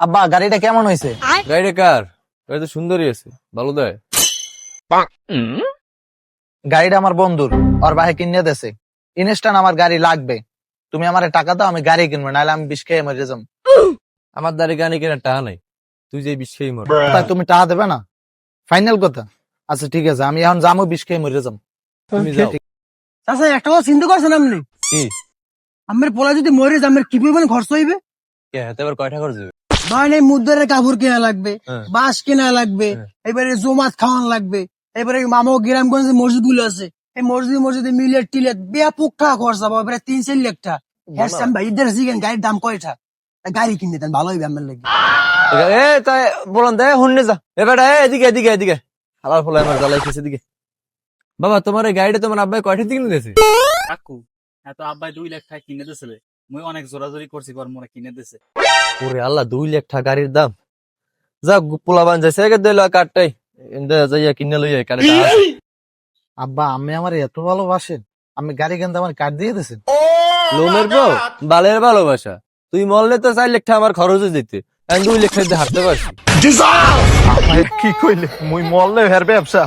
আব্বা গাড়িটা কেমন হয়েছে? গাড়িটা কার? গাড়ি তো সুন্দরই আছে, ভালো দেয়। গাড়িটা আমার বন্ধুর, ওর ভাই কিনে দেছে। ইনস্ট্যান্ট আমার গাড়ি লাগবে, তুমি আমার টাকা দাও, আমি গাড়ি কিনবো, নাহলে আমি বিষ খেয়ে মরে যাবো। আমার দাঁড়িয়ে গাড়ি কেনার টাকা নাই, তুই যে বিশ্বেই মর। তাই তুমি টাকা দেবে না? ফাইনাল কথা। আচ্ছা ঠিক আছে, আমি এখন যাবো, বিষ খেয়ে মরে যাবো। তুমি যাও। আচ্ছা একটা কথা চিন্তা করছেন আপনি? কি? আমার পোলা যদি মরে যায় আমার কি পরিমাণ খরচ হইবে? কে হাতে এবার কয়টা খরচ হবে? ভাই এই মুদ্রার কাপড় কেনা লাগবে, হ্যাঁ। বাঁশ কেনা লাগবে, হ্যাঁ। এবারে জমাত খাওয়ান লাগবে, এবারে মামা গ্রামগঞ্জে মসজিদ গুলো আছে, এই মসজিদে মিলিয়ে টিলে ব্যাপক টাকা খরচ হবে, এবারে 3-4 লাখ টাকা। হ্যাঁ ভাই ইদার জিগেন গাড়ির দাম কয়টা? গাড়ি কিনে দেন ভালো হইবে আমার লাগে। এ তাই বলুন দে হুন্নে যা এবারে এদিকে এদিকে এদিকে হালার ফলে আমার জ্বালাই খেয়েছে এদিকে। বাবা তোমার এই গাড়িটা তোমার আব্বাই কয়টা দিকে নিয়েছে? কাকু এত আব্বাই 2 লাখ টাকা কিনে দিয়েছিল, মুই অনেক জোরাজোরি করছি পর মনে কিনে দিছে। ওরে আল্লাহ, 2 লাখ টাকা গাড়ির দাম। যা পোলাবান যাইছে আগে দিল কাটটাই এন্ডা যাইয়া কিনে লইয়া কাটটা। আব্বা আমি আমার এত ভালোবাসেন, আমি গাড়ি কিনতে আমার কার্ড দিয়ে দিয়েছেন। লোনের বউ বালের ভালোবাসা, তুই মরলে তো 4 লাখ টাকা আমার খরচে দিতে, আমি 2 লাখ টাকা দিয়ে হাঁটতে পারছি। কি কইলে মুই মরলে হের ব্যবসা।